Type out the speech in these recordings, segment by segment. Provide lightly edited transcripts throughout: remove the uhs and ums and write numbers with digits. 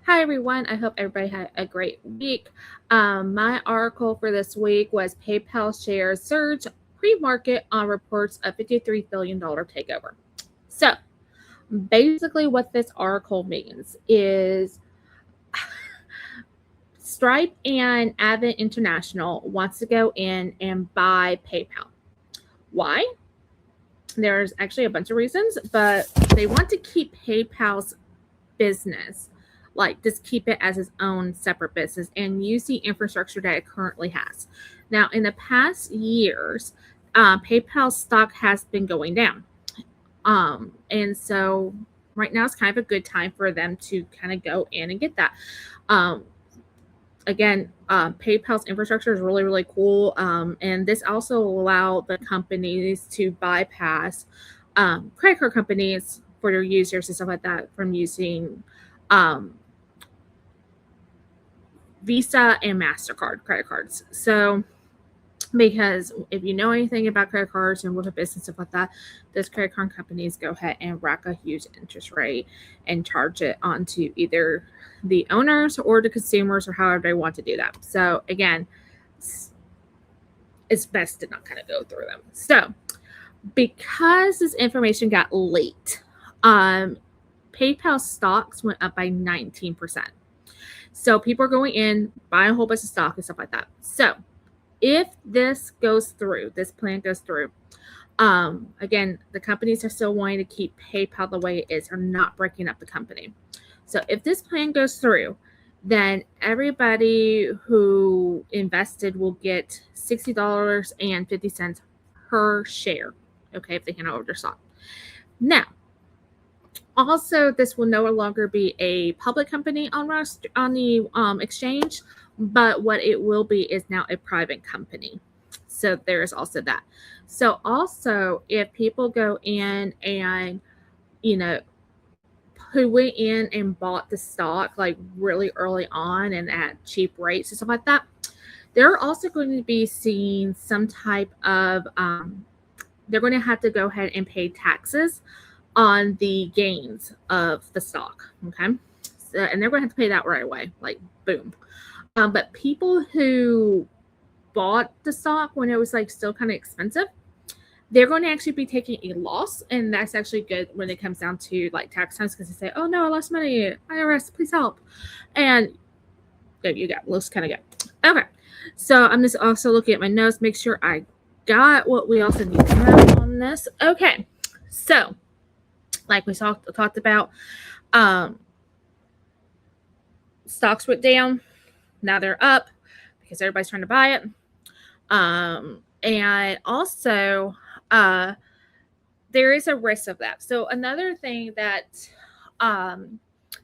Hi, everyone. I hope everybody had a great week. My article for this week was PayPal shares surge pre market on reports of $53 billion takeover. So, basically, what this article means is Stripe and Advent International wants to go in and buy PayPal. Why? There's actually a bunch of reasons, but they want to keep PayPal's business, like just keep it as its own separate business and use the infrastructure that it currently has. Now, in the past years, PayPal's stock has been going down. And so right now is kind of a good time for them to kind of go in and get that. Um, PayPal's infrastructure is really, really cool. And this also allow the companies to bypass credit card companies for their users and stuff like that from using um, Visa and MasterCard credit cards. So, because if you know anything about credit cards and with a business stuff like that, those credit card companies go ahead and rack a huge interest rate and charge it onto either the owners or the consumers or however they want to do that. So, again, it's best to not kind of go through them. So, because this information got leaked, PayPal stocks went up by 19%. So people are going in, buying a whole bunch of stock and stuff like that. So if this goes through, this plan goes through, again, the companies are still wanting to keep PayPal the way it is, or not breaking up the company. So if this plan goes through, then everybody who invested will get $60.50 per share. Okay, if they hand over their stock. Now, also, this will no longer be a public company on the exchange, but what it will be is now a private company. So there is also that. So also, if people go in and who went in and bought the stock like really early on and at cheap rates and stuff like that, they're also going to be seeing some type of they're going to have to go ahead and pay taxes on the gains of the stock. Okay. So, and they're going to have to pay that right away, like boom. But people who bought the stock when it was like still kind of expensive, they're going to actually be taking a loss. And that's actually good when it comes down to like tax times, because they say, oh no, I lost money. IRS, please help. And there you go. Looks kind of good. Okay. So I'm just also looking at my notes, make sure I got what we also need to know on this. Okay. So like we talked about, stocks went down. Now they're up because everybody's trying to buy it. And also, there is a risk of that. So another thing that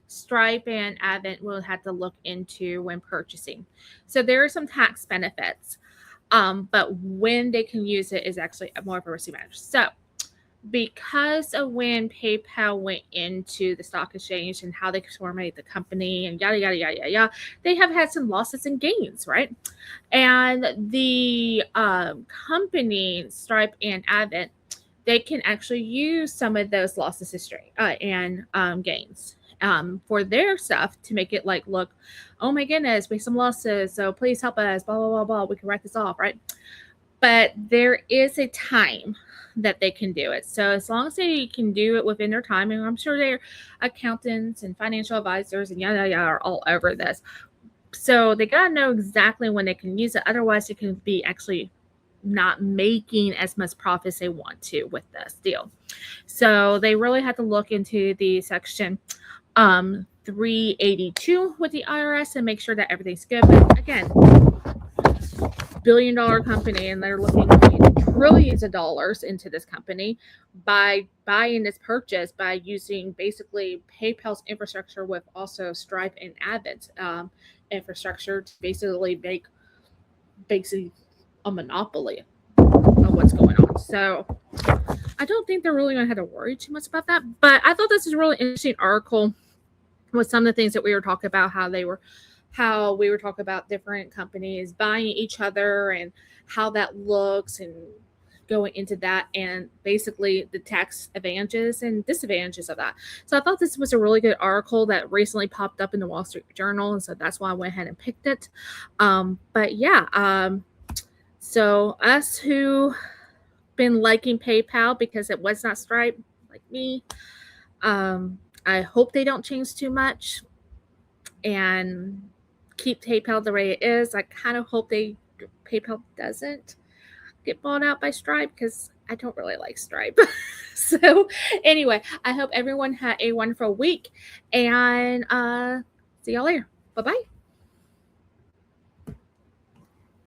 Stripe and Advent will have to look into when purchasing. So there are some tax benefits, but when they can use it is actually more of a risky matter. So because of when PayPal went into the stock exchange and how they formulated the company and yada, yada, yada, yada, yada, they have had some losses and gains, right? And the company, Stripe and Advent, they can actually use some of those losses and gains for their stuff to make it like look, oh my goodness, we have some losses, so please help us, blah, blah, blah, blah. We can write this off, right? But there is a time that they can do it. So as long as they can do it within their time, and I'm sure their accountants and financial advisors and yada yada are all over this. So they gotta know exactly when they can use it. Otherwise, it can be actually not making as much profit as they want to with this deal. So they really have to look into the section 382 with the IRS and make sure that everything's good. But again, billion-dollar company, and they're looking trillions of dollars into this company by buying this purchase, by using basically PayPal's infrastructure with also Stripe and Advent infrastructure to basically make a monopoly of what's going on. So I don't think they're really going to have to worry too much about that. But I thought this was a really interesting article with some of the things that we were talking about, how we were talking about different companies buying each other and how that looks and going into that and basically the tax advantages and disadvantages of that. So I thought this was a really good article that recently popped up in the Wall Street Journal, and so that's why I went ahead and picked it. But yeah, so us who been liking PayPal because it was not Stripe, like me, I hope they don't change too much and keep PayPal the way it is. I kind of hope PayPal doesn't get bought out by Stripe because I don't really like Stripe. So anyway, I hope everyone had a wonderful week, and see y'all later. Bye-bye.